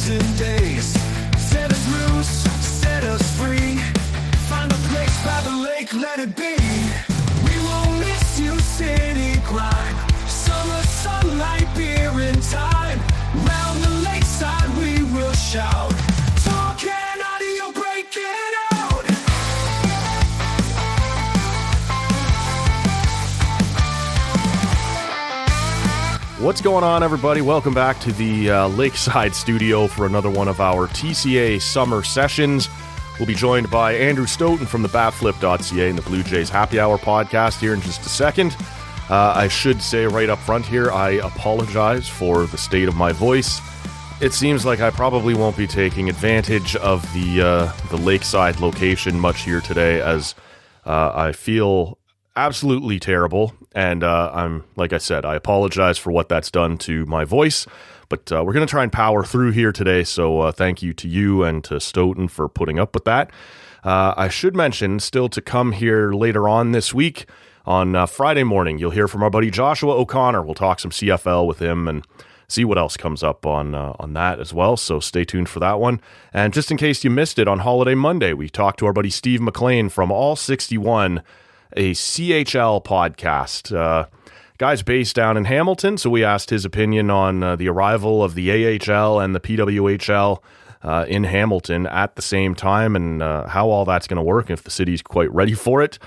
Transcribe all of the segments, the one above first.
prison days. Set us loose, set us free. Find a place by the lake, let it be. We won't miss you, city grime. Summer sunlight, beer and time. Round the lakeside we will shout. Talk and audio, break it out. What's going on, everybody? Welcome back to the Lakeside Studio for another one of our TCA summer sessions. We'll be joined by Andrew Stoeten from TheBatFlip.ca and the Blue Jays Happy Hour podcast here in just a second. I should say right up front here, I apologize for the state of my voice. It seems like I probably won't be taking advantage of the Lakeside location much here today, as I feel absolutely terrible, and I'm, like I said, I apologize for what that's done to my voice, but we're going to try and power through here today, so thank you to you and to Stoeten for putting up with that. I should mention, still to come here later on this week, on Friday morning, you'll hear from our buddy Joshua O'Connor. We'll talk some CFL with him and see what else comes up on that as well, so stay tuned for that one. And just in case you missed it, on Holiday Monday, we talked to our buddy Steve McLean from All 61, a CHL podcast. Guy's based down in Hamilton, so we asked his opinion on the arrival of the AHL and the PWHL in Hamilton at the same time, and how all that's going to work, if the city's quite ready for it.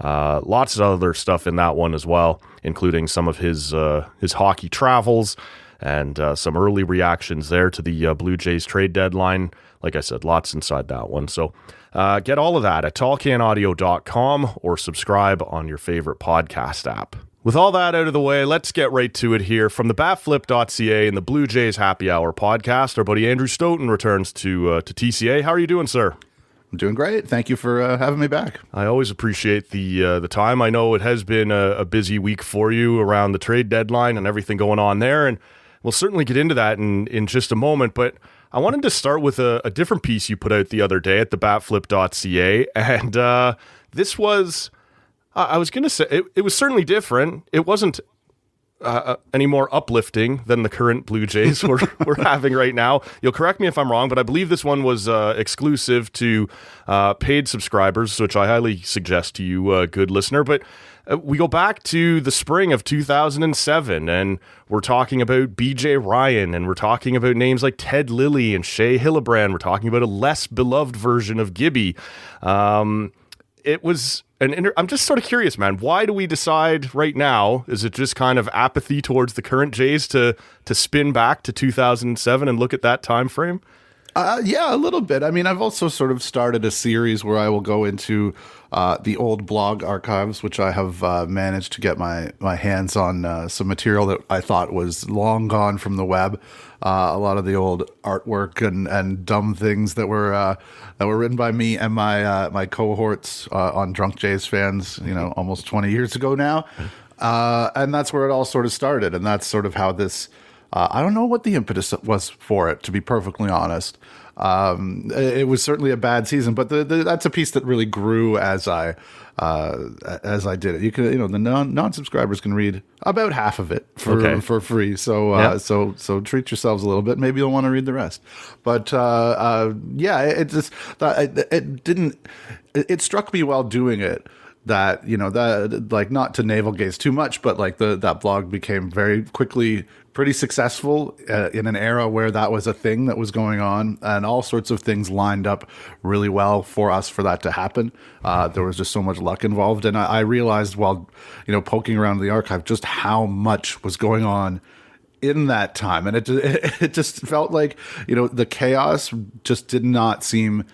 Lots of other stuff in that one as well, including some of his hockey travels and some early reactions there to the Blue Jays trade deadline. Like I said, lots inside that one. So get all of that at tallcanaudio.com or subscribe on your favorite podcast app. With all that out of the way, let's get right to it here. From the TheBatFlip.ca and the Blue Jays Happy Hour podcast, our buddy Andrew Stoeten returns to TCA. How are you doing, sir? I'm doing great. Thank you for having me back. I always appreciate the time. I know it has been a busy week for you around the trade deadline and everything going on there, and we'll certainly get into that in just a moment, but I wanted to start with a different piece you put out the other day at TheBatFlip.ca, and this was, I was going to say, it was certainly different. It wasn't any more uplifting than the current Blue Jays we're having right now. You'll correct me if I'm wrong, but I believe this one was exclusive to paid subscribers, which I highly suggest to you, good listener. But we go back to the spring of 2007, and we're talking about BJ Ryan, and we're talking about names like Ted Lilly and Shea Hillebrand. We're talking about a less beloved version of Gibby. It was I'm just sort of curious, man. Why do we decide right now? Is it just kind of apathy towards the current Jays to spin back to 2007 and look at that time frame? Yeah, a little bit. I mean, I've also sort of started a series where I will go into the old blog archives, which I have managed to get my hands on some material that I thought was long gone from the web. A lot of the old artwork and dumb things that were written by me and my cohorts on Drunk Jays Fans, almost 20 years ago now. And that's where it all sort of started. And that's sort of how this, I don't know what the impetus was for it, to be perfectly honest. It was certainly a bad season, but that's a piece that really grew as I did it. You can, the non-subscribers can read about half of it for free. So, so treat yourselves a little bit. Maybe you'll want to read the rest. But yeah, it struck me while doing it that, that, like, not to navel gaze too much, but like that blog became very quickly pretty successful in an era where that was a thing that was going on, and all sorts of things lined up really well for us for that to happen. There was just so much luck involved, and I realized while poking around the archive just how much was going on in that time, and it just felt like the chaos just did not seem.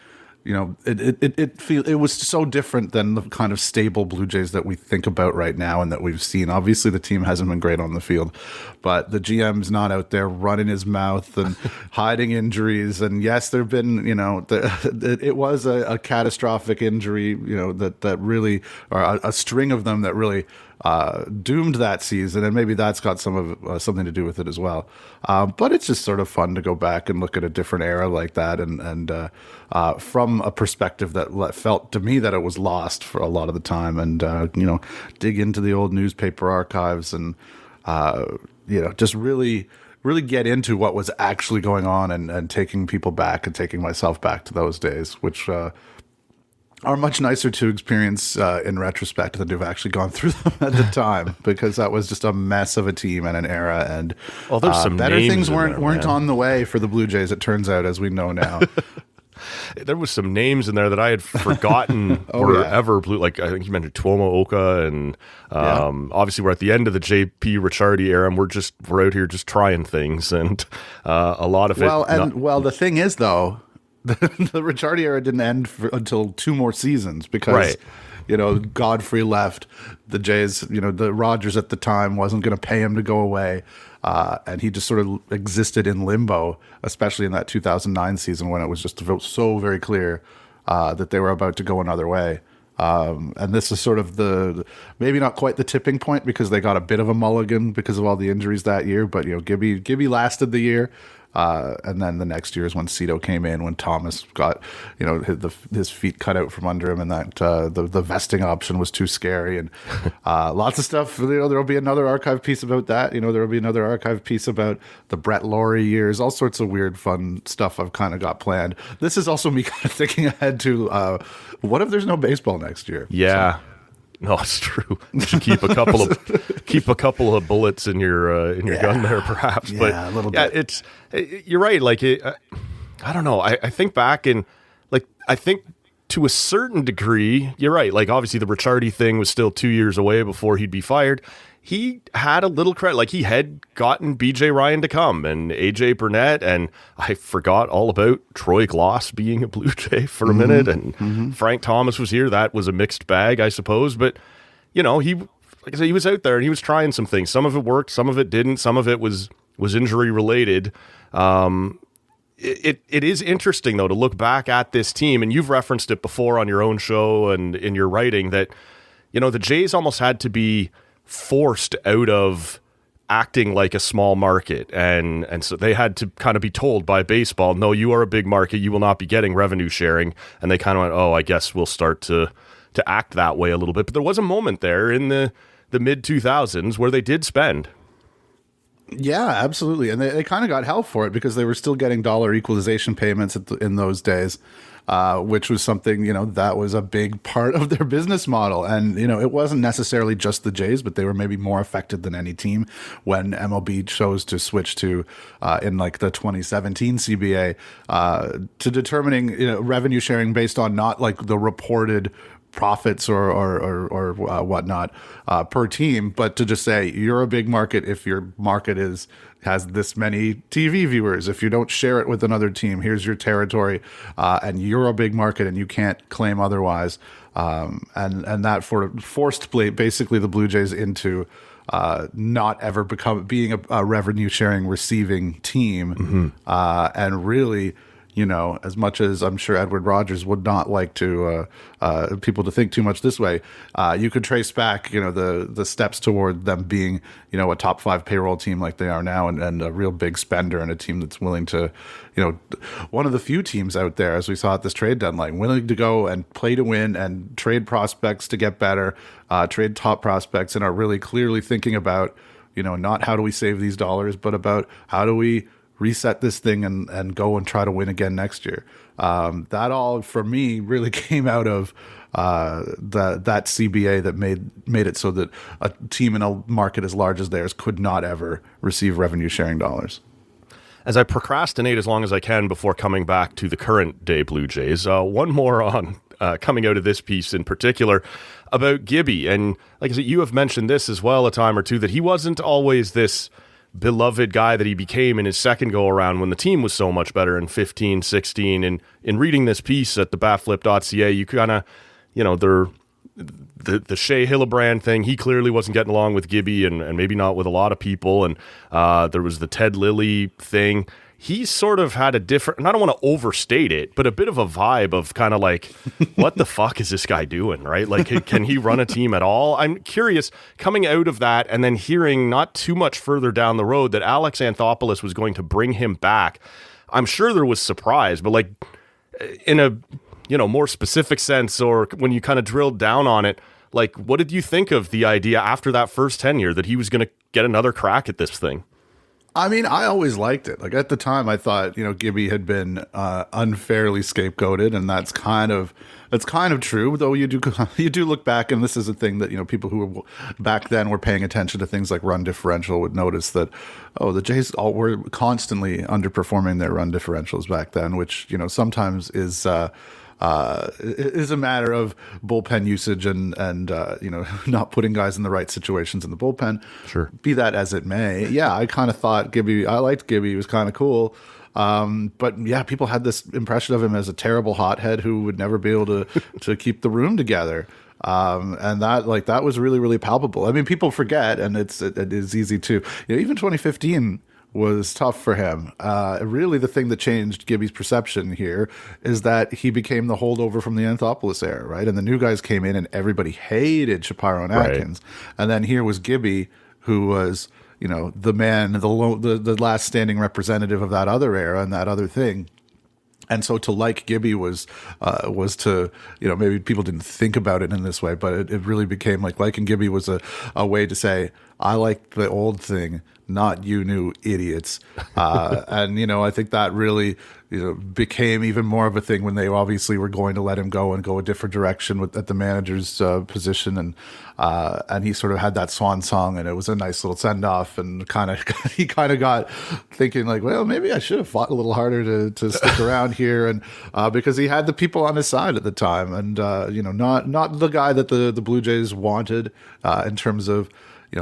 It was so different than the kind of stable Blue Jays that we think about right now and that we've seen. Obviously, the team hasn't been great on the field, but the GM's not out there running his mouth and hiding injuries. And yes, there've been, it was a catastrophic injury, that really, or a string of them that really doomed that season, and maybe that's got something to do with it as well. But it's just sort of fun to go back and look at a different era like that, and from a perspective that felt to me that it was lost for a lot of the time, and dig into the old newspaper archives and just really really get into what was actually going on and taking people back and taking myself back to those days, which are much nicer to experience in retrospect than to have actually gone through them at the time, because that was just a mess of a team and an era. And there's some better names things in weren't there, man. on the way for the Blue Jays, it turns out, as we know now. There was some names in there that I had forgotten were ever blue. Like I think you mentioned Tuomo Oka, and obviously we're at the end of the JP Ricciardi era, and we're out here just trying things, and a lot of the thing is, though, the Ricciardi era didn't end until 2 more seasons because, Godfrey left. The Jays, the Rogers at the time wasn't going to pay him to go away. And he just sort of existed in limbo, especially in that 2009 season when it was just so very clear that they were about to go another way. And this is sort of maybe not quite the tipping point, because they got a bit of a mulligan because of all the injuries that year. But, Gibby lasted the year. And then the next year is when Cito came in, when Thomas got, his feet cut out from under him, and that the vesting option was too scary, and lots of stuff. There'll be another archive piece about that. There'll be another archive piece about the Brett Laurie years. All sorts of weird, fun stuff I've kind of got planned. This is also me kind of thinking ahead to what if there's no baseball next year? Yeah. So, no, it's true. You should keep a couple of bullets in your gun there, perhaps. But a little bit. You're right. Like I don't know. I think back and I think to a certain degree, you're right. Like obviously the Ricciardi thing was still 2 years away before he'd be fired. He had a little credit. Like he had gotten BJ Ryan to come and AJ Burnett, and I forgot all about Troy Gloss being a Blue Jay for a minute, and Frank Thomas was here. That was a mixed bag, I suppose. But he, like I said, he was out there and he was trying some things. Some of it worked, some of it didn't. Some of it was injury related. It is interesting though to look back at this team, and you've referenced it before on your own show and in your writing that the Jays almost had to be forced out of acting like a small market, and so they had to kind of be told by baseball, no, you are a big market, you will not be getting revenue sharing, and they kind of went, oh, I guess we'll start to act that way a little bit. But there was a moment there in the mid 2000s where they did spend. Yeah, absolutely. And they kind of got hell for it because they were still getting dollar equalization payments in those days, which was something, that was a big part of their business model. And, it wasn't necessarily just the Jays, but they were maybe more affected than any team when MLB chose to switch to, in like the 2017 CBA, to determining revenue sharing based on not like the reported profits or whatnot per team, but to just say you're a big market if your market has this many TV viewers. If you don't share it with another team, here's your territory, and you're a big market and you can't claim otherwise. And that forced basically the Blue Jays into not ever being a revenue sharing receiving team, and really. As much as I'm sure Edward Rogers would not like to people to think too much this way, you could trace back, the steps toward them being, a top 5 payroll team like they are now, and a real big spender, and a team that's willing to, one of the few teams out there, as we saw at this trade deadline, willing to go and play to win and trade prospects to get better, trade top prospects, and are really clearly thinking about, not how do we save these dollars, but about how do we reset this thing and go and try to win again next year. That all, for me, really came out of that CBA that made it so that a team in a market as large as theirs could not ever receive revenue sharing dollars. As I procrastinate as long as I can before coming back to the current day Blue Jays, one more on coming out of this piece in particular about Gibby. And like I said, you have mentioned this as well a time or two, that he wasn't always this beloved guy that he became in his second go around when the team was so much better in 15, 16. And in reading this piece at TheBatFlip.ca, you kind of, the Shea Hillebrand thing, he clearly wasn't getting along with Gibby and maybe not with a lot of people. And there was the Ted Lilly thing. He sort of had a different, and I don't want to overstate it, but a bit of a vibe of kind of like, what the fuck is this guy doing, right? Like, can he run a team at all? I'm curious, coming out of that and then hearing not too much further down the road that Alex Anthopoulos was going to bring him back, I'm sure there was surprise, but like in a, more specific sense, or when you kind of drilled down on it, like, what did you think of the idea after that first tenure that he was going to get another crack at this thing? I mean, I always liked it. Like at the time, I thought Gibby had been unfairly scapegoated, and that's kind of true. Though you do look back, and this is a thing that people who were back then were paying attention to things like run differential would notice that the Jays were constantly underperforming their run differentials back then, which sometimes is a matter of bullpen usage and not putting guys in the right situations in the bullpen. Sure. Be that as it may, yeah, I kind of thought I liked Gibby. He was kind of cool. But yeah, people had this impression of him as a terrible hothead who would never be able to keep the room together. And that was really, really palpable. I mean, people forget, and it is easy to, even 2015 was tough for him. Really, the thing that changed Gibby's perception here is that he became the holdover from the Anthopoulos era, right? And the new guys came in, and everybody hated Shapiro and Atkins. Right. And then here was Gibby, who was, the man, the last standing representative of that other era and that other thing. And so to like Gibby was to, maybe people didn't think about it in this way, but it really became like liking Gibby was a way to say, I like the old thing, not you new idiots. And, I think that really, became even more of a thing when they obviously were going to let him go and go a different direction at the manager's position. And he sort of had that swan song, and it was a nice little send off, and he kind of got thinking like, well, maybe I should have fought a little harder to stick around here. And because he had the people on his side at the time, and, not the guy that the Blue Jays wanted in terms of,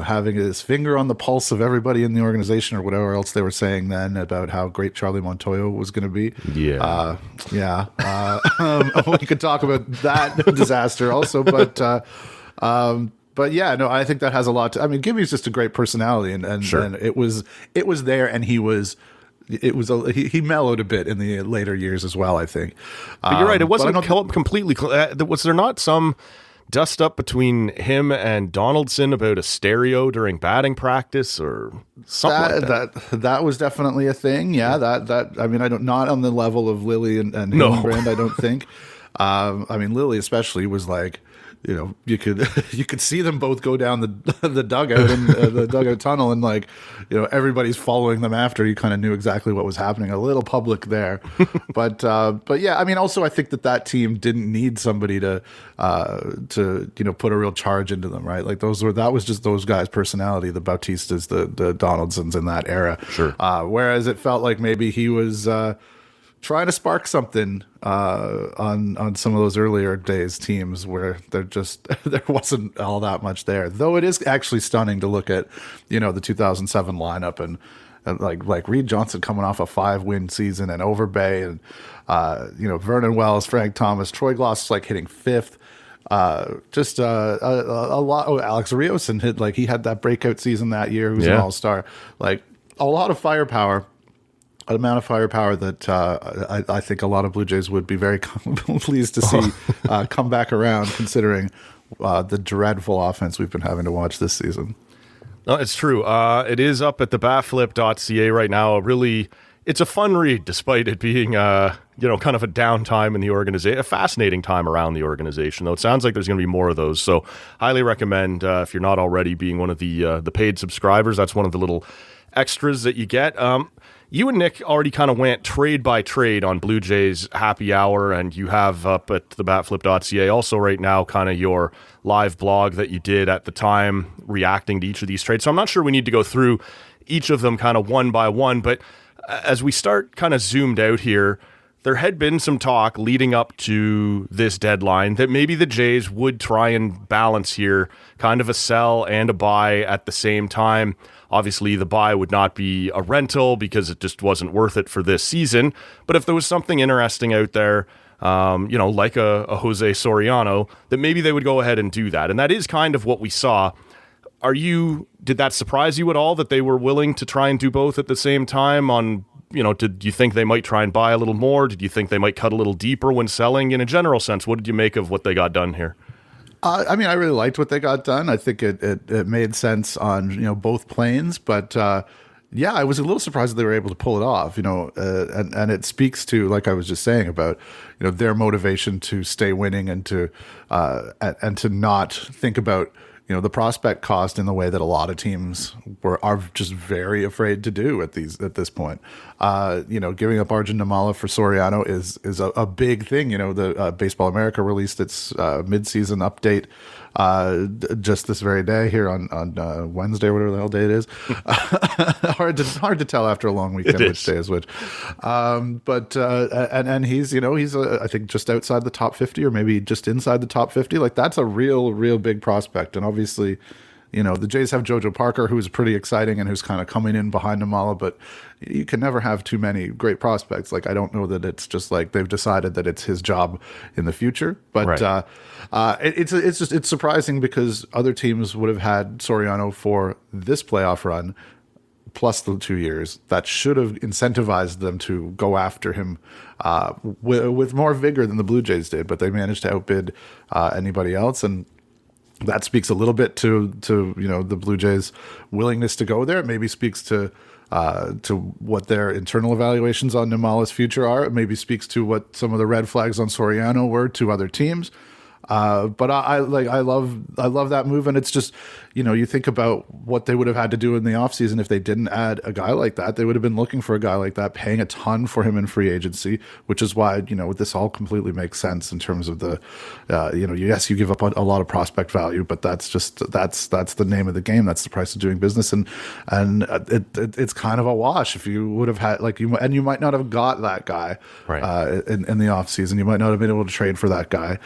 having his finger on the pulse of everybody in the organization or whatever else they were saying then about how great Charlie Montoyo was going to be. Yeah. We could talk about that disaster also, but yeah, no, I think that has a lot to, I mean, Gibby's just a great personality, and Sure. and it was there, and he mellowed a bit in the later years as well, I think. But you're right. It wasn't completely. Was there not some dust up between him and Donaldson about a stereo during batting practice or something like that? That was definitely a thing. Yeah, that I mean, not on the level of Lily and Hillenbrand, I don't think. I mean, Lily especially was like, you could see them both go down the dugout and the dugout tunnel, and like, everybody's following them after. You kind of knew exactly what was happening. A little public there, but yeah, I mean, also I think that team didn't need somebody to put a real charge into them, right? Like that was just those guys' personality, the Bautistas, the Donaldsons in that era. Sure. Whereas it felt like maybe he was trying to spark something on some of those earlier days teams where there wasn't all that much there. Though it is actually stunning to look at, the 2007 lineup and like Reed Johnson coming off a 5-win season, and Overbay, and Vernon Wells, Frank Thomas, Troy Gloss like hitting 5th. Just a lot. Oh, Alex Rios and he had that breakout season that year. He was an all-star. Like a lot of firepower. An amount of firepower that I think a lot of Blue Jays would be very pleased to see come back around, considering the dreadful offense we've been having to watch this season. No, it's true. It is up at TheBatFlip.ca right now. It's a fun read, despite it being kind of a downtime in the organization, a fascinating time around the organization. Though it sounds like there's going to be more of those, so highly recommend if you're not already being one of the paid subscribers. That's one of the little extras that you get. You and Nick already kind of went trade by trade on Blue Jays Happy Hour, and you have up at TheBatFlip.ca also right now kind of your live blog that you did at the time reacting to each of these trades. So I'm not sure we need to go through each of them kind of one by one, but as we start kind of zoomed out here, there had been some talk leading up to this deadline that maybe the Jays would try and balance here, kind of a sell and a buy at the same time. Obviously, the buy would not be a rental because it just wasn't worth it for this season. But if there was something interesting out there, like a Jose Soriano, that maybe they would go ahead and do that. And that is kind of what we saw. Did that surprise you at all that they were willing to try and do both at the same time did you think they might try and buy a little more? Did you think they might cut a little deeper when selling? In a general sense, what did you make of what they got done here? I mean, I really liked what they got done. I think it made sense on both planes, but yeah, I was a little surprised that they were able to pull it off. And it speaks to, like I was just saying, about their motivation to stay winning and to not think about the prospect cost in the way that a lot of teams are just very afraid to do at this point. Giving up Arjun Namala for Soriano is a big thing. The Baseball America released its midseason update just this very day here on Wednesday, whatever the hell day it is. hard to tell after a long weekend which day is which. And he's I think just outside the top 50 or maybe just inside the top 50. Like that's a real big prospect. And obviously, the Jays have Jojo Parker, who's pretty exciting and who's kind of coming in behind Namala, but you can never have too many great prospects. Like, I don't know that it's just like they've decided that it's his job in the future, but right. It's surprising because other teams would have had Soriano for this playoff run plus the 2 years. That should have incentivized them to go after him with more vigor than the Blue Jays did, but they managed to outbid anybody else. And that speaks a little bit to the Blue Jays' willingness to go there. It maybe speaks to what their internal evaluations on Namala's future are. It maybe speaks to what some of the red flags on Soriano were to other teams. But I love that move, and it's just you think about what they would have had to do in the offseason if they didn't add a guy like that. They would have been looking for a guy like that, paying a ton for him in free agency, which is why this all completely makes sense in terms of the yes, you give up a lot of prospect value, but that's the name of the game. That's the price of doing business, and it's kind of a wash if you would have had you might not have got that guy right. In the offseason. You might not have been able to trade for that guy.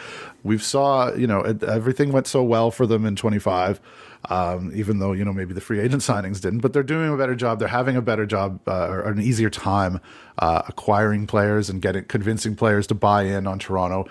We've saw, everything went so well for them in 25, even though, maybe the free agent signings didn't, but they're doing a better job. They're having a better job or an easier time acquiring players and convincing players to buy in on Toronto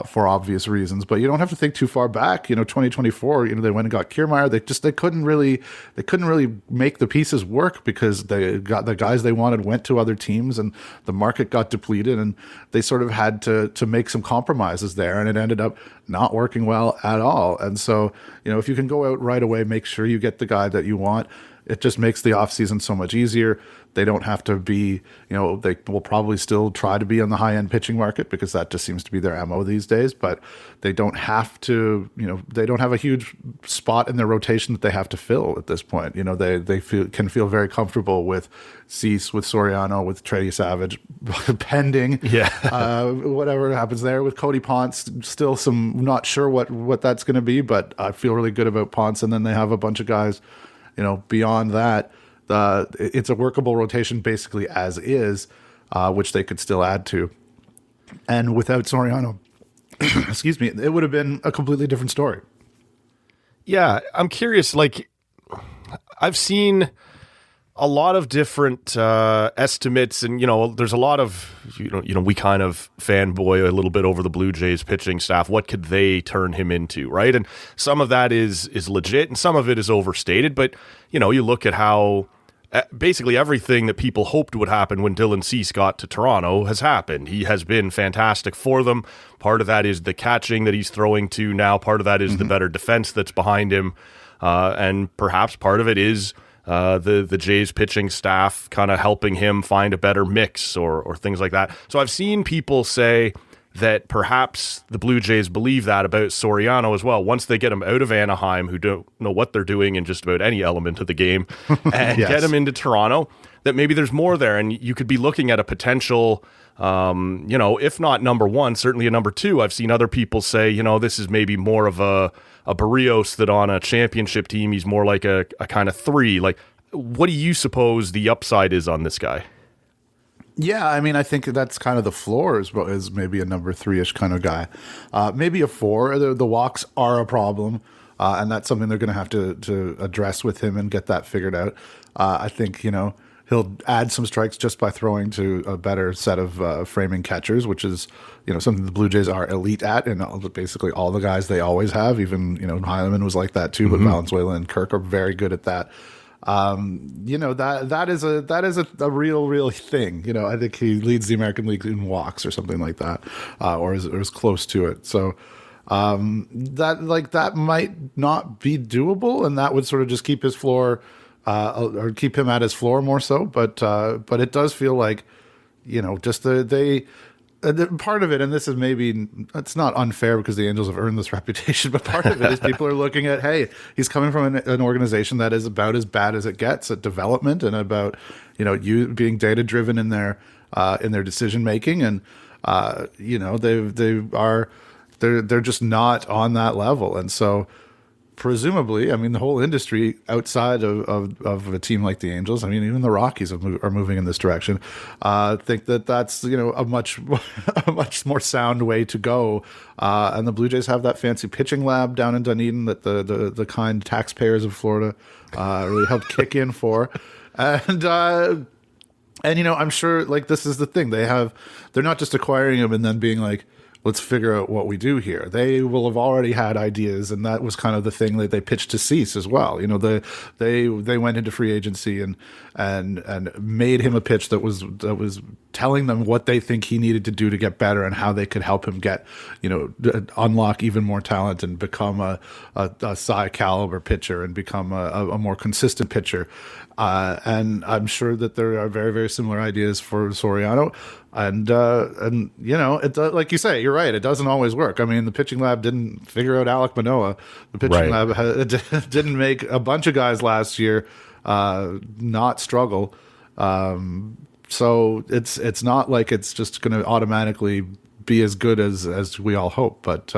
for obvious reasons. But you don't have to think too far back. 2024, they went and got Kiermaier. They couldn't really make the pieces work because they got the guys they wanted went to other teams and the market got depleted, and they sort of had to make some compromises there, and it ended up not working well at all. And so, if you can go out right away, make sure you get the guy that you want. It just makes the offseason so much easier. They don't have to be, they will probably still try to be on the high-end pitching market because that just seems to be their MO these days, but they don't have to, they don't have a huge spot in their rotation that they have to fill at this point. They can feel very comfortable with Cease, with Soriano, with Trey Savage, pending. Yeah. Whatever happens there. With Cody Ponce, still not sure what that's going to be, but I feel really good about Ponce. And then they have a bunch of guys, beyond that. It's a workable rotation basically as is, which they could still add to. And without Soriano, excuse me, it would have been a completely different story. Yeah, I'm curious, I've seen a lot of different estimates, and there's a lot of we kind of fanboy a little bit over the Blue Jays pitching staff. What could they turn him into, right? And some of that is legit, and some of it is overstated. But you look at how basically everything that people hoped would happen when Dylan Cease got to Toronto has happened. He has been fantastic for them. Part of that is the catching that he's throwing to now. Part of that is the better defense that's behind him, and perhaps part of it is the Jays pitching staff kind of helping him find a better mix or things like that. So I've seen people say that perhaps the Blue Jays believe that about Soriano as well. Once they get him out of Anaheim, who don't know what they're doing in just about any element of the game, and yes. get him into Toronto, that maybe there's more there. And you could be looking at a potential, if not number one, certainly a number two. I've seen other people say, this is maybe more of a Barrios that on a championship team, he's more like a kind of three. What do you suppose the upside is on this guy? Yeah, I think that's kind of the floor is maybe a number three-ish kind of guy. Maybe a four. The walks are a problem, and that's something they're going to have to address with him and get that figured out. I think, he'll add some strikes just by throwing to a better set of framing catchers, which is, something the Blue Jays are elite at, and basically all the guys they always have. Even, Heileman was like that too, but Valenzuela and Kirk are very good at that. That is a real thing. I think he leads the American League in walks or something like that, or is close to it. So that might not be doable, and that would sort of just keep his floor, or keep him at his floor more so. But it does feel like, just part of it, and this is maybe, it's not unfair because the Angels have earned this reputation, but part of it is people are looking at, hey, he's coming from an organization that is about as bad as it gets at development and about, you being data driven in their decision making, and they're just not on that level, and so. Presumably, I mean, the whole industry outside of a team like the Angels, I mean, even the Rockies are moving in this direction. Think that that's a much a much more sound way to go. And the Blue Jays have that fancy pitching lab down in Dunedin that the kind taxpayers of Florida really helped kick in for, and I'm sure like this is the thing they're not just acquiring him and then being like, let's figure out what we do here. They will have already had ideas, and that was kind of the thing that they pitched to Cease as well. They went into free agency and made him a pitch that was telling them what they think he needed to do to get better and how they could help him get, unlock even more talent and become a Cy caliber pitcher and become a more consistent pitcher. And I'm sure that there are very, very similar ideas for Soriano. And like you say, you're right. It doesn't always work. I mean, the pitching lab didn't figure out Alek Manoah. The pitching lab didn't make a bunch of guys last year not struggle. So it's not like it's just going to automatically be as good as we all hope. But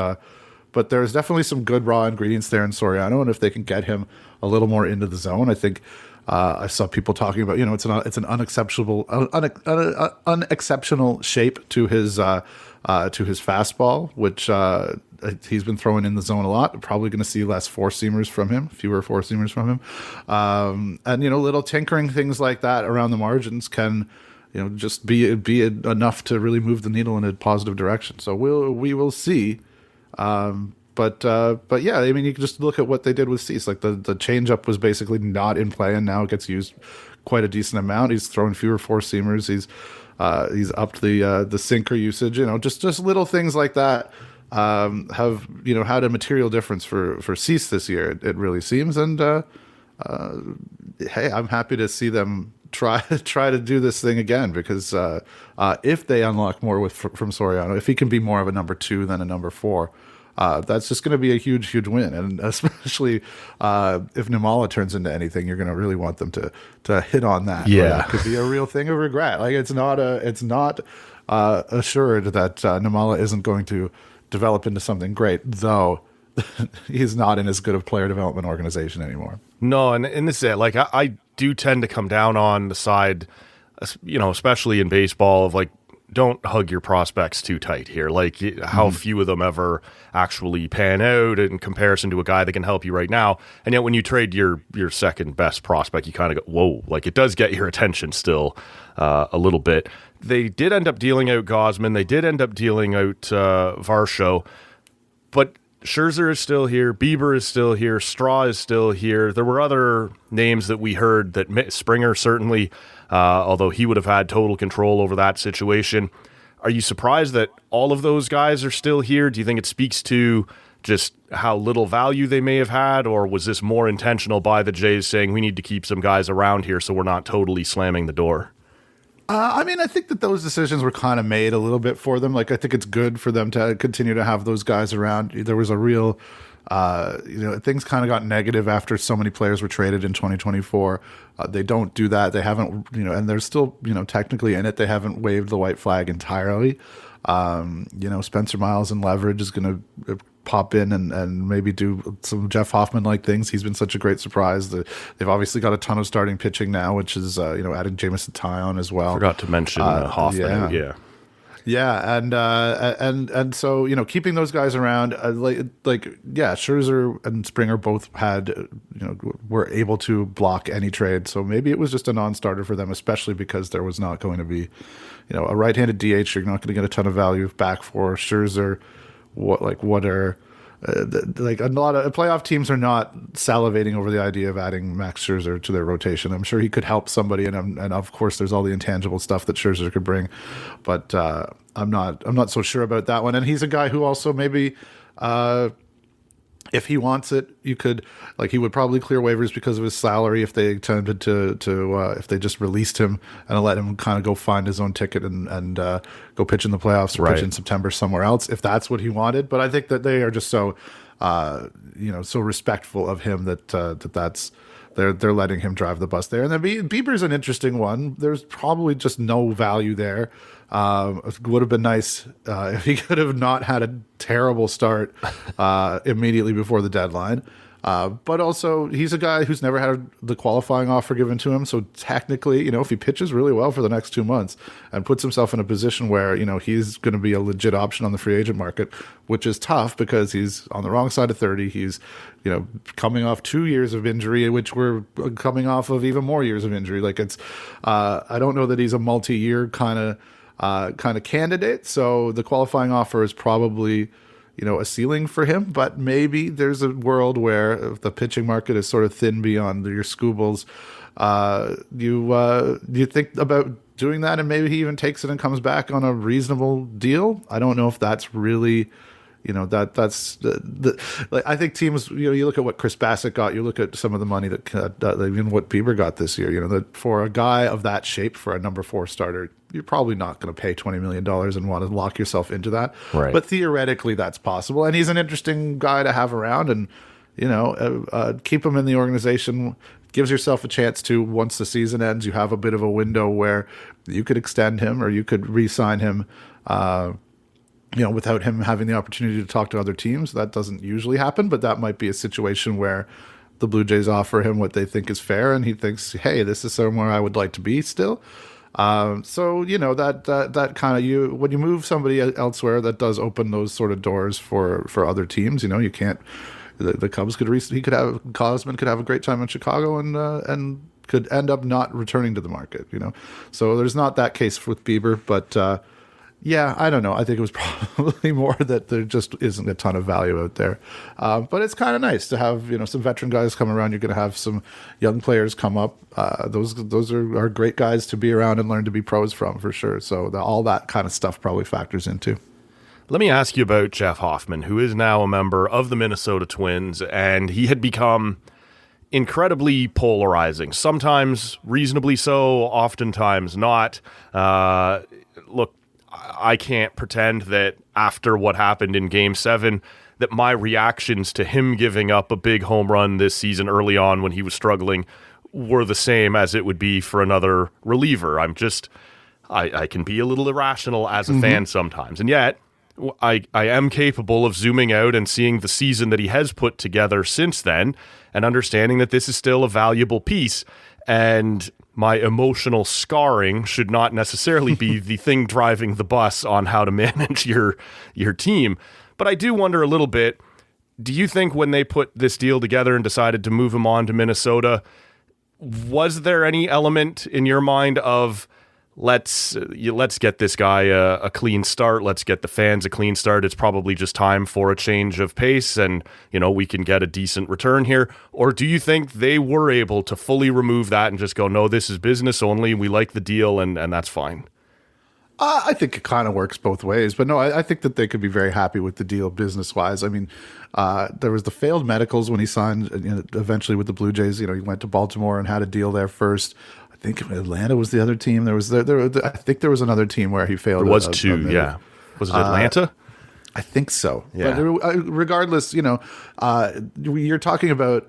there's definitely some good raw ingredients there in Soriano, and if they can get him a little more into the zone, I think. I saw people talking about, it's an unexceptional shape to his fastball, which he's been throwing in the zone a lot. Probably going to see fewer four seamers from him, and little tinkering things like that around the margins can, just be enough to really move the needle in a positive direction. So we will see. But yeah, I mean, you can just look at what they did with Cease. Like the changeup was basically not in play, and now it gets used quite a decent amount. He's throwing fewer four seamers. He's upped the sinker usage. Just little things like that have had a material difference for Cease this year. It really seems, and hey, I'm happy to see them try to do this thing again, because if they unlock more from Soriano, if he can be more of a number 2 than a number 4. That's just going to be a huge, huge win, and especially if Nimala turns into anything, you're going to really want them to hit on that. Yeah, that could be a real thing of regret. Like it's not assured that Nimala isn't going to develop into something great, though. He's not in as good of player development organization anymore. No, and this is it. Like I do tend to come down on the side, especially in baseball, of like, don't hug your prospects too tight here. Like how few of them ever actually pan out in comparison to a guy that can help you right now. And yet when you trade your second best prospect, you kind of go, whoa, like it does get your attention still a little bit. They did end up dealing out Gausman. They did end up dealing out Varsho, but Scherzer is still here. Bieber is still here. Straw is still here. There were other names that we heard that Springer certainly, although he would have had total control over that situation. Are you surprised that all of those guys are still here? Do you think it speaks to just how little value they may have had, or was this more intentional by the Jays saying we need to keep some guys around here so we're not totally slamming the door? I mean, I think that those decisions were kind of made a little bit for them. Like, I think it's good for them to continue to have those guys around. There was a real, things kind of got negative after so many players were traded in 2024. They don't do that. They haven't, and they're still, technically in it. They haven't waved the white flag entirely. Spencer Miles and leverage is going to pop in and maybe do some Jeff Hoffman-like things. He's been such a great surprise. They've obviously got a ton of starting pitching now, which is, adding Jameson Tyon as well. Forgot to mention Hoffman. Yeah, and so keeping those guys around, Scherzer and Springer both had were able to block any trade. So maybe it was just a non-starter for them, especially because there was not going to be, a right-handed DH. You're not going to get a ton of value back for Scherzer. A lot of playoff teams are not salivating over the idea of adding Max Scherzer to their rotation. I'm sure he could help somebody, and of course there's all the intangible stuff that Scherzer could bring, but I'm not so sure about that one. And he's a guy who also maybe If he wants it, you could, like, he would probably clear waivers because of his salary if they attempted to if they just released him and let him kind of go find his own ticket and go pitch in the playoffs or pitch in September somewhere else, if that's what he wanted. But I think that they are just so, so respectful of him that that's they're letting him drive the bus there. And then Bieber's an interesting one. There's probably just no value there. It would have been nice if he could have not had a terrible start immediately before the deadline. But also, he's a guy who's never had the qualifying offer given to him. So technically, if he pitches really well for the next 2 months and puts himself in a position where, he's going to be a legit option on the free agent market, which is tough because he's on the wrong side of 30. He's, coming off 2 years of injury, which we're coming off of even more years of injury. Like I don't know that he's a multi-year kind of candidate. So the qualifying offer is probably, a ceiling for him, but maybe there's a world where if the pitching market is sort of thin beyond your Scoobles, you think about doing that, and maybe he even takes it and comes back on a reasonable deal. I don't know if that's really, that's like, I think teams, you look at what Chris Bassett got, you look at some of the money that even what Bieber got this year, that for a guy of that shape, for a number 4 starter, you're probably not going to pay $20 million and want to lock yourself into that. Right. But theoretically, that's possible. And he's an interesting guy to have around, and, keep him in the organization. Gives yourself a chance to, once the season ends, you have a bit of a window where you could extend him or you could re-sign him, without him having the opportunity to talk to other teams. That doesn't usually happen, but that might be a situation where the Blue Jays offer him what they think is fair, and he thinks, hey, this is somewhere I would like to be still. So that kind of, when you move somebody elsewhere, that does open those sort of doors for other teams. You can't. The Cubs Cosman could have a great time in Chicago and could end up not returning to the market. So there's not that case with Bieber, but yeah, I don't know. I think it was probably more that there just isn't a ton of value out there. But it's kind of nice to have, some veteran guys come around. You're going to have some young players come up. Those are great guys to be around and learn to be pros from, for sure. So all that kind of stuff probably factors into. Let me ask you about Jeff Hoffman, who is now a member of the Minnesota Twins, and he had become incredibly polarizing, sometimes reasonably so, oftentimes not. Look, I can't pretend that after what happened in Game 7 that my reactions to him giving up a big home run this season early on when he was struggling were the same as it would be for another reliever. I can be a little irrational as a fan sometimes. And yet, I am capable of zooming out and seeing the season that he has put together since then and understanding that this is still a valuable piece. And my emotional scarring should not necessarily be the thing driving the bus on how to manage your team. But I do wonder a little bit, do you think when they put this deal together and decided to move him on to Minnesota, was there any element in your mind of let's get this guy a clean start, let's get the fans a clean start, it's probably just time for a change of pace and we can get a decent return here? Or do you think they were able to fully remove that and just go, no, this is business only, we like the deal and that's fine? I think it kind of works both ways, but no, I think that they could be very happy with the deal business-wise. I mean, there was the failed medicals when he signed eventually with the Blue Jays. He went to Baltimore and had a deal there first. I think Atlanta was the other team. I think there was another team where he failed. There was two, yeah. Was it Atlanta? I think so. Yeah. But regardless, you're talking about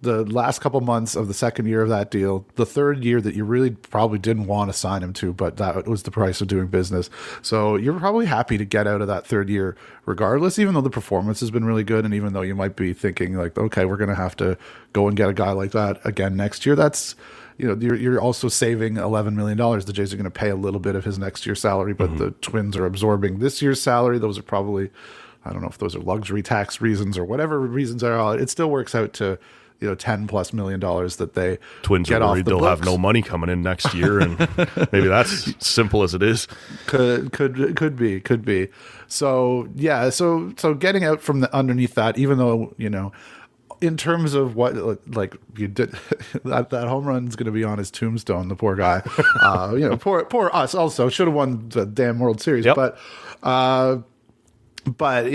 the last couple months of the second year of that deal, the third year that you really probably didn't want to sign him to, but that was the price of doing business. So you're probably happy to get out of that third year regardless, even though the performance has been really good. And even though you might be thinking like, okay, we're going to have to go and get a guy like that again next year. That's, you're also saving $11 million. The Jays are going to pay a little bit of his next year's salary, but the Twins are absorbing this year's salary. Those are probably, I don't know if those are luxury tax reasons or whatever reasons are. It still works out to, $10+ million that they Twins get are off worried the they'll books. have no money coming in next year, and maybe that's simple as it is. Could be. So yeah, so getting out from underneath that, even though in terms of what like you did, that home run is going to be on his tombstone. The poor guy, poor us. Also should have won the damn World Series, Yep. but. but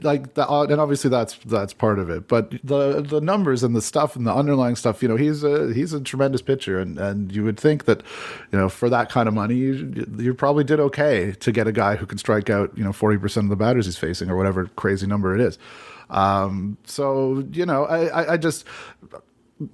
like that, and obviously that's part of it. But the numbers and the stuff and the underlying stuff, he's a tremendous pitcher, and you would think that, for that kind of money, you probably did okay to get a guy who can strike out 40% of the batters he's facing, or whatever crazy number it is. So I just.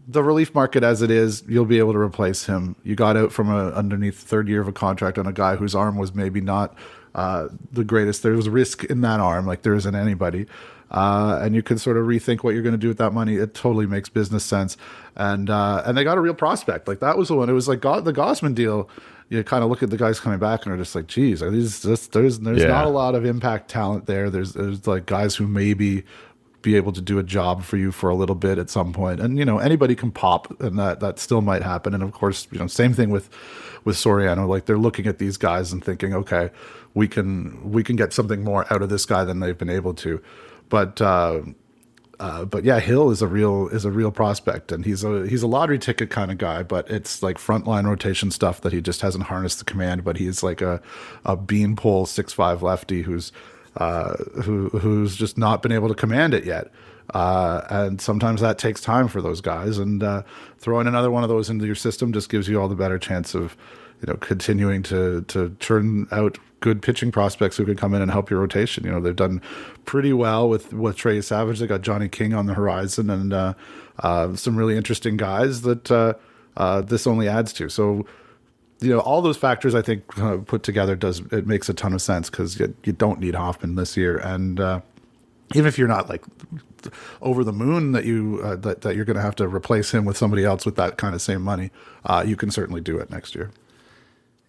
The relief market as it is, you'll be able to replace him. You got out from underneath third year of a contract on a guy whose arm was maybe not the greatest. There was risk in that arm, like there isn't anybody. And you can sort of rethink what you're going to do with that money. It totally makes business sense. And they got a real prospect. Like that was the one. It was like the Gausman deal. You kind of look at the guys coming back and are just like, geez, there's not a lot of impact talent there. There's like guys who maybe be able to do a job for you for a little bit at some point. And, anybody can pop, and that still might happen. And of course, same thing with Soriano. Like they're looking at these guys and thinking, okay, we can get something more out of this guy than they've been able to. But yeah, Hill is a real prospect, and he's a lottery ticket kind of guy, but it's like frontline rotation stuff that he just hasn't harnessed the command. But he's like a beanpole 6'5" lefty who's just not been able to command it yet. And sometimes that takes time for those guys. And throwing another one of those into your system just gives you all the better chance of, continuing to turn out good pitching prospects who can come in and help your rotation. They've done pretty well with Trey Savage. They got Johnny King on the horizon, and some really interesting guys that this only adds to. So, all those factors, I think, put together, it makes a ton of sense, because you don't need Hoffman this year. And even if you're not like over the moon that that you're going to have to replace him with somebody else with that kind of same money, you can certainly do it next year.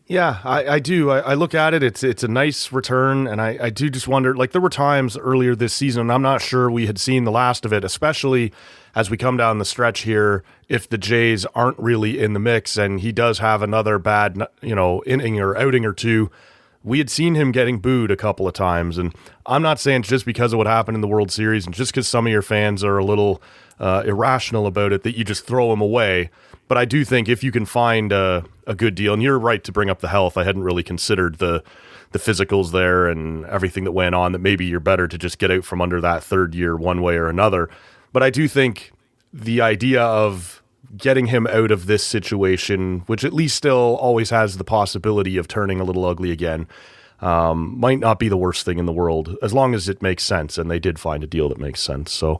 Yeah, I do. I look at it. It's a nice return, and I do just wonder. Like there were times earlier this season, and I'm not sure we had seen the last of it, especially as we come down the stretch here. If the Jays aren't really in the mix, and he does have another bad, inning or outing or two, we had seen him getting booed a couple of times. And I'm not saying just because of what happened in the World Series, and just because some of your fans are a little irrational about it, that you just throw him away. But I do think if you can find a good deal, and you're right to bring up the health. I hadn't really considered the physicals there and everything that went on, that maybe you're better to just get out from under that third year one way or another. But I do think the idea of getting him out of this situation, which at least still always has the possibility of turning a little ugly again, might not be the worst thing in the world, as long as it makes sense. And they did find a deal that makes sense. So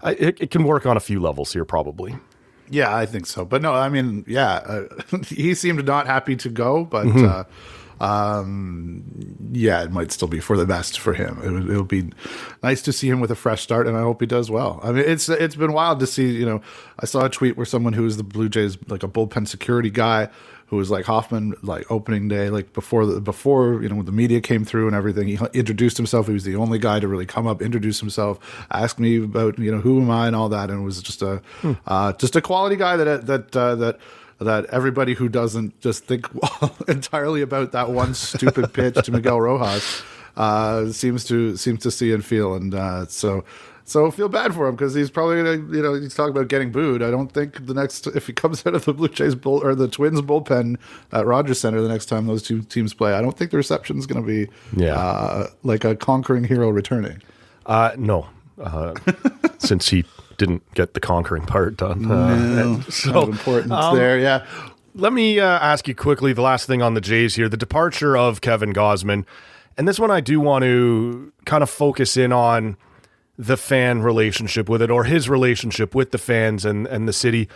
it can work on a few levels here, probably. Yeah, I think so. But no, I mean, he seemed not happy to go, but it might still be for the best for him. It'll be nice to see him with a fresh start, and I hope he does well. I mean, it's been wild to see. I saw a tweet where someone who was the Blue Jays, like a bullpen security guy, who was like Hoffman, like opening day, like before when the media came through and everything, he introduced himself. He was the only guy to really come up, introduce himself, ask me about who am I and all that, and it was just a quality guy that everybody who doesn't just think entirely about that one stupid pitch to Miguel Rojas seems to see and feel, and so feel bad for him, because he's probably gonna, he's talking about getting booed. I don't think if he comes out of the Blue Jays or the Twins bullpen at Rogers Center the next time those two teams play, I don't think the reception is going to be like a conquering hero returning. No, since he didn't get the conquering part done. So important there, yeah. Let me ask you quickly the last thing on the Jays here, the departure of Kevin Gausman. And this one I do want to kind of focus in on the fan relationship with it, or his relationship with the fans and the city.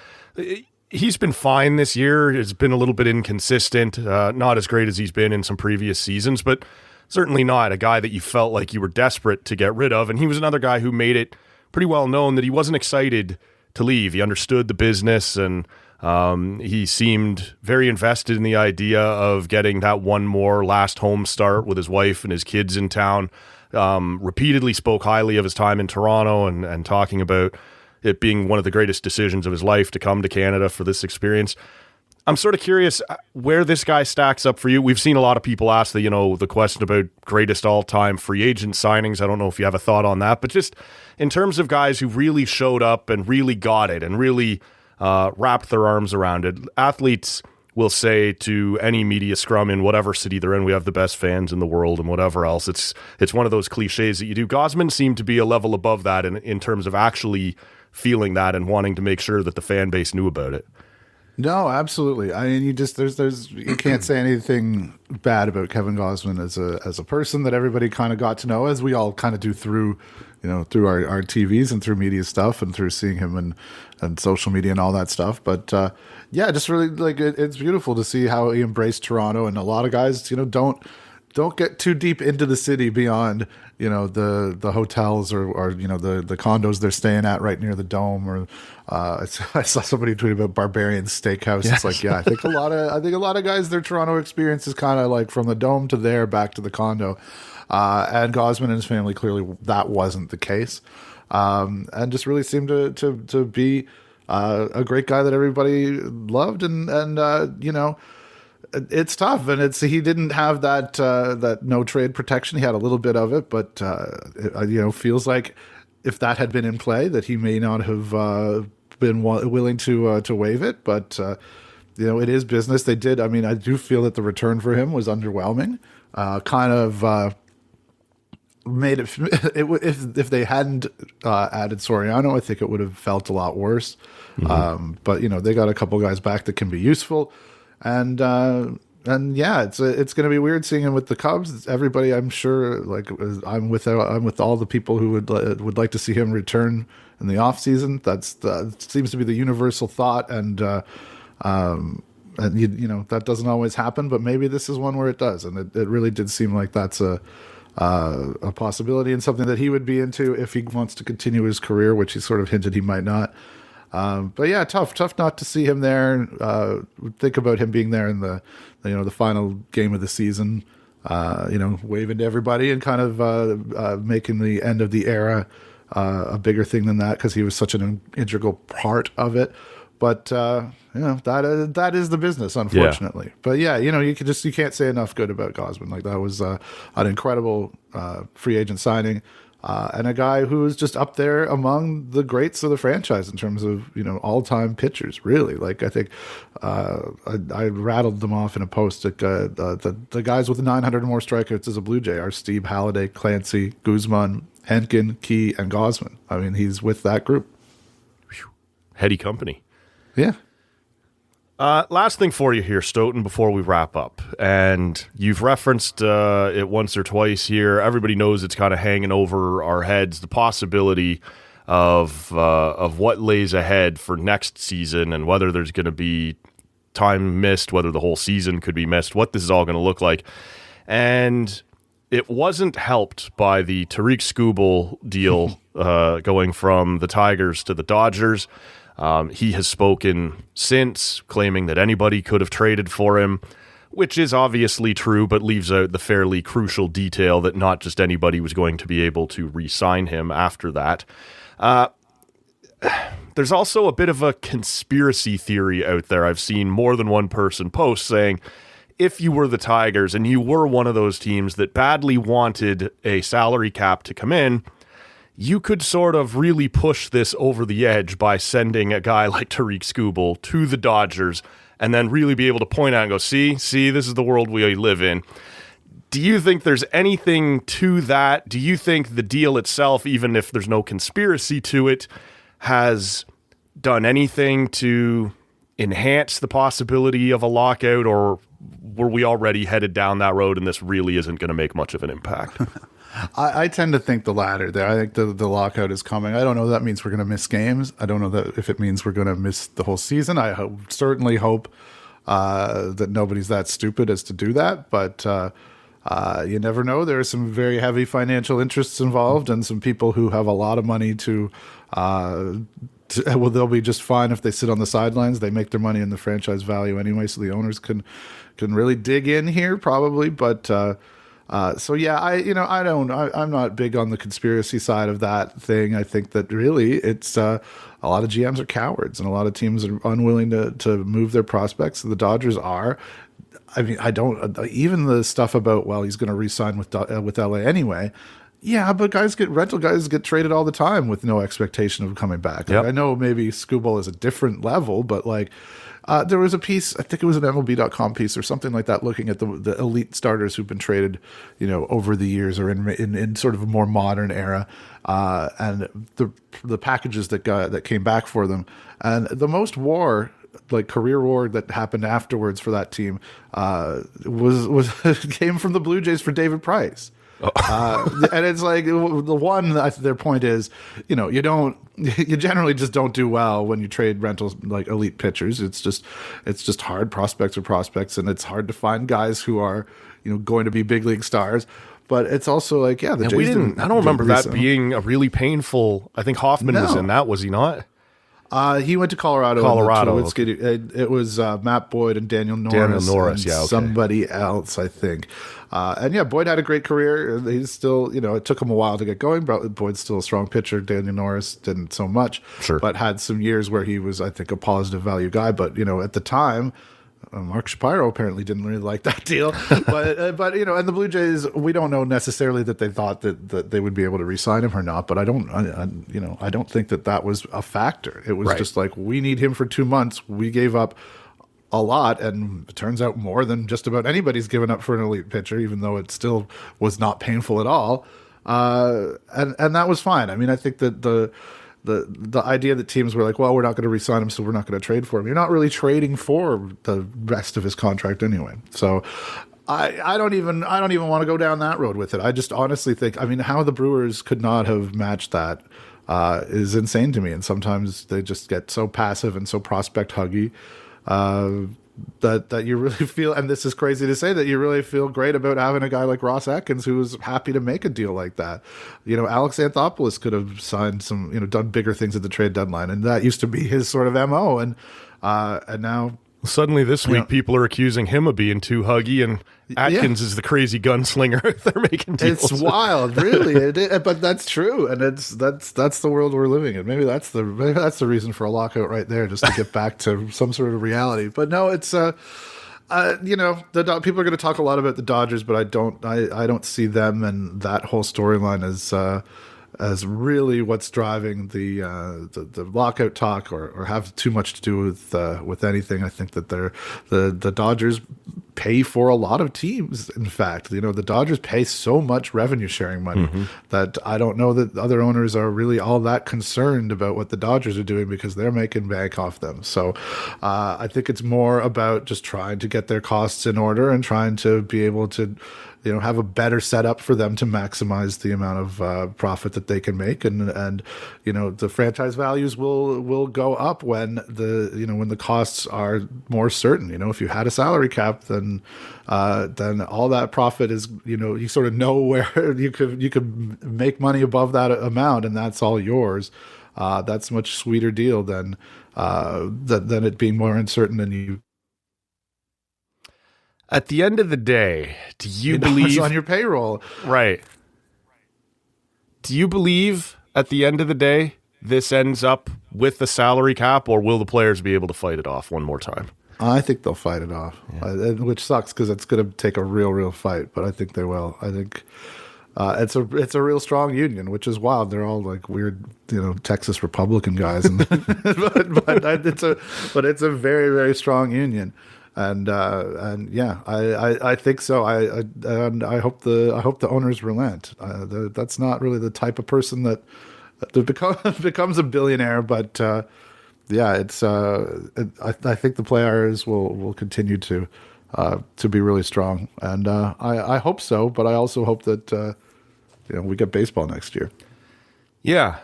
He's been fine this year. It's been a little bit inconsistent, not as great as he's been in some previous seasons, but certainly not a guy that you felt like you were desperate to get rid of. And he was another guy who made it pretty well known that he wasn't excited to leave. He understood the business, and he seemed very invested in the idea of getting that one more last home start with his wife and his kids in town. Repeatedly spoke highly of his time in Toronto, and talking about it being one of the greatest decisions of his life to come to Canada for this experience. I'm sort of curious where this guy stacks up for you. We've seen a lot of people ask the question about greatest all-time free agent signings. I don't know if you have a thought on that, but just in terms of guys who really showed up and really got it and really wrapped their arms around it, athletes will say to any media scrum in whatever city they're in, we have the best fans in the world and whatever else. It's one of those cliches that you do. Gosman seemed to be a level above that in terms of actually feeling that and wanting to make sure that the fan base knew about it. No, absolutely. I mean, you can't say anything bad about Kevin Gosman as a person that everybody kind of got to know, as we all kind of do through our TVs and through media stuff and through seeing him and social media and all that stuff. But yeah, just really like it's beautiful to see how he embraced Toronto. And a lot of guys, don't get too deep into the city beyond, the hotels or the condos they're staying at right near the Dome. Or I saw somebody tweet about Barbarian Steakhouse. Yes. It's like, yeah, I think a lot of guys, their Toronto experience is kind of like from the Dome to there back to the condo. And Gosman and his family, clearly that wasn't the case. And just really seemed to be a great guy that everybody loved. And it's tough, and he didn't have that no trade protection. He had a little bit of it, but feels like if that had been in play, that he may not have been willing to waive it. But it is business. They did. I mean, I do feel that the return for him was underwhelming. Kind of made it. If they hadn't added Soriano, I think it would have felt a lot worse. Mm-hmm. But they got a couple guys back that can be useful. And yeah, it's going to be weird seeing him with the Cubs. Everybody, I'm sure, like I'm with all the people who would like to see him return in the off season. That seems to be the universal thought, and that doesn't always happen, but maybe this is one where it does, and it really did seem like that's a possibility and something that he would be into if he wants to continue his career, which he sort of hinted he might not. But yeah, tough not to see him there. Think about him being there in the final game of the season, waving to everybody and kind of making the end of the era a bigger thing than that, because he was such an integral part of it. But that is the business, unfortunately. Yeah. But yeah, you can't say enough good about Gosman. Like, that was an incredible free agent signing. And a guy who is just up there among the greats of the franchise in terms of, all-time pitchers, really. Like, I think I rattled them off in a post. The guys with 900 or more strikeouts as a Blue Jay are Steve Halliday, Clancy, Guzman, Henkin, Key, and Gosman. I mean, he's with that group. Heady company. Yeah. Last thing for you here, Stoeten, before we wrap up. And you've referenced it once or twice here. Everybody knows it's kind of hanging over our heads, the possibility of what lays ahead for next season, and whether there's going to be time missed, whether the whole season could be missed, what this is all going to look like. And it wasn't helped by the Tariq Skubal deal going from the Tigers to the Dodgers. He has spoken since, claiming that anybody could have traded for him, which is obviously true, but leaves out the fairly crucial detail that not just anybody was going to be able to re-sign him after that. There's also a bit of a conspiracy theory out there. I've seen more than one person post saying, if you were the Tigers and you were one of those teams that badly wanted a salary cap to come in, you could sort of really push this over the edge by sending a guy like Tariq Skubal to the Dodgers and then really be able to point out and go, see, this is the world we live in. Do you think there's anything to that? Do you think the deal itself, even if there's no conspiracy to it, has done anything to enhance the possibility of a lockout, or were we already headed down that road and this really isn't going to make much of an impact? I tend to think the latter there. I think the lockout is coming. I don't know if that means we're going to miss games. I don't know that if it means we're going to miss the whole season. I certainly hope that nobody's that stupid as to do that. But you never know. There are some very heavy financial interests involved, and some people who have a lot of money they'll be just fine if they sit on the sidelines. They make their money in the franchise value anyway, so the owners can really dig in here probably. But so yeah, I'm not big on the conspiracy side of that thing. I think that really it's a lot of GMs are cowards, and a lot of teams are unwilling to move their prospects. The Dodgers are. I mean, I don't even the stuff about, well, he's going to re-sign with LA anyway. Yeah, but rental guys get traded all the time with no expectation of coming back. Like, yep. I know maybe Skubal is a different level, but like, There was a piece, I think it was an MLB.com piece or something like that, looking at the elite starters who've been traded, over the years or in sort of a more modern era, and the packages that came back for them, and the most WAR, like career WAR, that happened afterwards for that team was came from the Blue Jays for David Price. And it's like the one, their point is, you generally just don't do well when you trade rentals like elite pitchers. It's just hard. Prospects are prospects, and it's hard to find guys who are, going to be big league stars. But it's also like, yeah, the Jays I don't remember that being a really painful. I think Hoffman was in that, was he not? He went to Colorado. Okay. It was Matt Boyd and Daniel Norris, and somebody else, I think. And yeah, Boyd had a great career. He's still, it took him a while to get going, but Boyd's still a strong pitcher. Daniel Norris didn't so much, but had some years where he was, I think, a positive value guy. But, at the time, Mark Shapiro apparently didn't really like that deal, but and the Blue Jays, we don't know necessarily that they thought that they would be able to re-sign him or not. But I don't think that was a factor. It was just like, we need him for 2 months. We gave up a lot, and it turns out more than just about anybody's given up for an elite pitcher, even though it still was not painful at all. And that was fine. I mean, I think that the idea that teams were like, well, we're not going to re-sign him, so we're not going to trade for him. You're not really trading for the rest of his contract anyway. So I don't even want to go down that road with it. I just honestly think, how the Brewers could not have matched that is insane to me. And sometimes they just get so passive and so prospect huggy that you really feel, and this is crazy to say, that you really feel great about having a guy like Ross Atkins who was happy to make a deal like that. Alex Anthopoulos could have signed some, done bigger things at the trade deadline, and that used to be his sort of MO. And now suddenly this week, people are accusing him of being too huggy, and Atkins is the crazy gunslinger. They're making deals. It's wild, really. But that's true, and that's the world we're living in. Maybe that's the reason for a lockout right there, just to get back to some sort of reality. But no, it's people are going to talk a lot about the Dodgers, but I don't see them and that whole storyline as really what's driving the lockout talk, or have too much to do with anything. I think that the Dodgers pay for a lot of teams. In fact, the Dodgers pay so much revenue sharing money that I don't know that other owners are really all that concerned about what the Dodgers are doing, because they're making bank off them. So I think it's more about just trying to get their costs in order and trying to be able to have a better setup for them to maximize the amount of profit that they can make, and the franchise values will go up when the costs are more certain. If you had a salary cap, then all that profit is, you sort of know where you could make money above that amount, and that's all yours. That's a much sweeter deal than it being more uncertain than you. At the end of the day, do you believe on your payroll? Right. Do you believe at the end of the day this ends up with the salary cap, or will the players be able to fight it off one more time? I think they'll fight it off, which sucks because it's going to take a real fight. But I think they will. I think it's a real strong union, which is wild. They're all like weird, Texas Republican guys, but it's a very, very strong union. And yeah, I think so. I hope the owners relent. That's not really the type of person that becomes a billionaire, but yeah, I think the players will continue to be really strong, and I hope so. But I also hope that we get baseball next year. Yeah,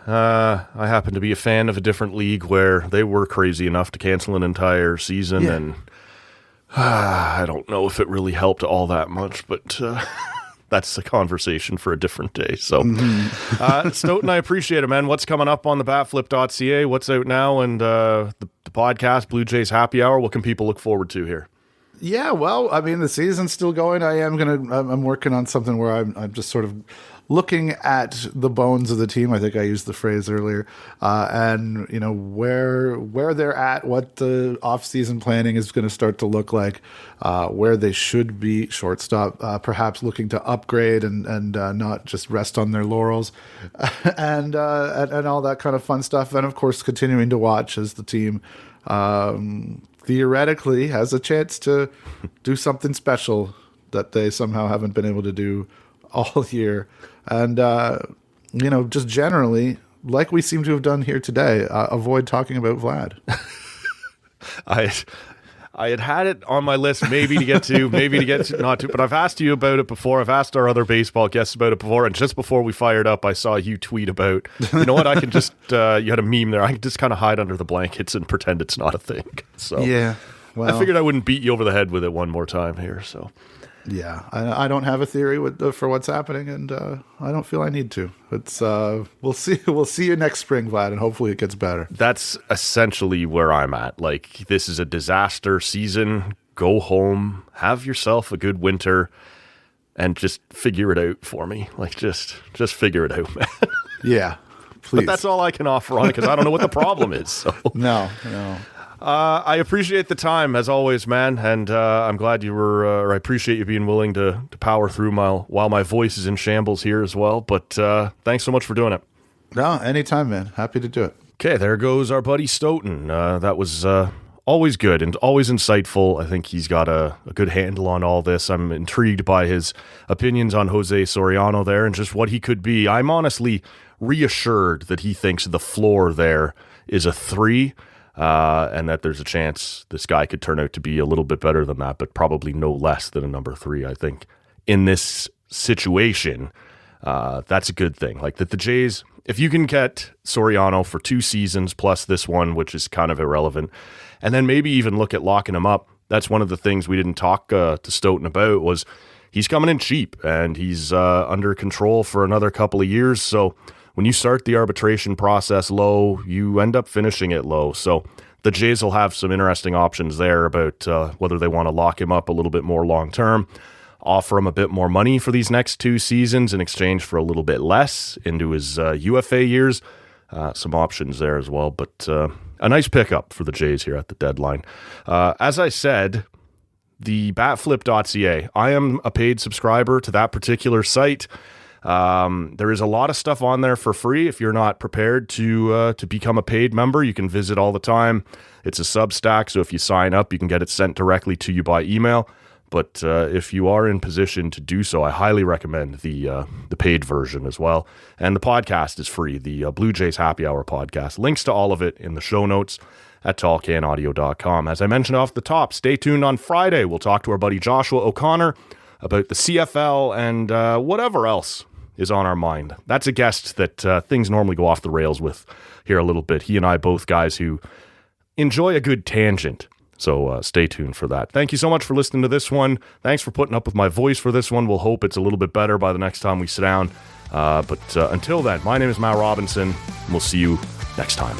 I happen to be a fan of a different league where they were crazy enough to cancel an entire season, and I don't know if it really helped all that much, but that's a conversation for a different day. So, Stoeten, I appreciate it, man. What's coming up on TheBatFlip.ca? What's out now? And the podcast, Blue Jays Happy Hour, what can people look forward to here? Yeah, well, the season's still going. I'm working on something where I'm just sort of looking at the bones of the team. I think I used the phrase earlier, and where they're at, what the off-season planning is going to start to look like, where they should be. Shortstop, perhaps looking to upgrade and not just rest on their laurels, and all that kind of fun stuff. And of course, continuing to watch as the team theoretically has a chance to do something special that they somehow haven't been able to do all year. And, just generally, like we seem to have done here today, avoid talking about Vlad. I had it on my list, maybe to get to, not to, but I've asked you about it before. I've asked our other baseball guests about it before, and just before we fired up, I saw you tweet about, you know what, I can just, you had a meme there, I can just kind of hide under the blankets and pretend it's not a thing. So yeah, well, I figured I wouldn't beat you over the head with it one more time here, so. Yeah, I don't have a theory for what's happening, and I don't feel I need to. It's we'll see you next spring, Vlad, and hopefully it gets better. That's essentially where I'm at. Like, this is a disaster season. Go home, have yourself a good winter, and just figure it out for me. Like, just figure it out, man. Yeah, please. But that's all I can offer on it because I don't know what the problem is. So. No. I appreciate the time, as always, man, and I'm glad you were, I appreciate you being willing to power through while my voice is in shambles here as well, but thanks so much for doing it. No, anytime, man. Happy to do it. Okay, there goes our buddy Stoeten. That was always good and always insightful. I think he's got a good handle on all this. I'm intrigued by his opinions on Jose Soriano there and just what he could be. I'm honestly reassured that he thinks the floor there is a 3. And that there's a chance this guy could turn out to be a little bit better than that, but probably no less than a number 3. I think in this situation, that's a good thing. Like that the Jays, if you can get Soriano for 2 seasons plus this one, which is kind of irrelevant, and then maybe even look at locking him up. That's one of the things we didn't talk to Stoeten about was he's coming in cheap and he's under control for another couple of years. So when you start the arbitration process low, you end up finishing it low. So the Jays will have some interesting options there about whether they want to lock him up a little bit more long-term, offer him a bit more money for these next 2 seasons in exchange for a little bit less into his UFA years. Some options there as well, but a nice pickup for the Jays here at the deadline. As I said, the BatFlip.ca, I am a paid subscriber to that particular site. There is a lot of stuff on there for free. If you're not prepared to become a paid member, you can visit all the time. It's a Substack, so if you sign up, you can get it sent directly to you by email. But if you are in position to do so, I highly recommend the paid version as well. And the podcast is free, the Blue Jays Happy Hour podcast. Links to all of it in the show notes at tallcanaudio.com. As I mentioned off the top, stay tuned on Friday. We'll talk to our buddy Joshua O'Connor about the CFL and whatever else is on our mind. That's a guest that things normally go off the rails with here a little bit. He and I both guys who enjoy a good tangent. So stay tuned for that. Thank you so much for listening to this one. Thanks for putting up with my voice for this one. We'll hope it's a little bit better by the next time we sit down. But until then, my name is Matt Robinson, and we'll see you next time.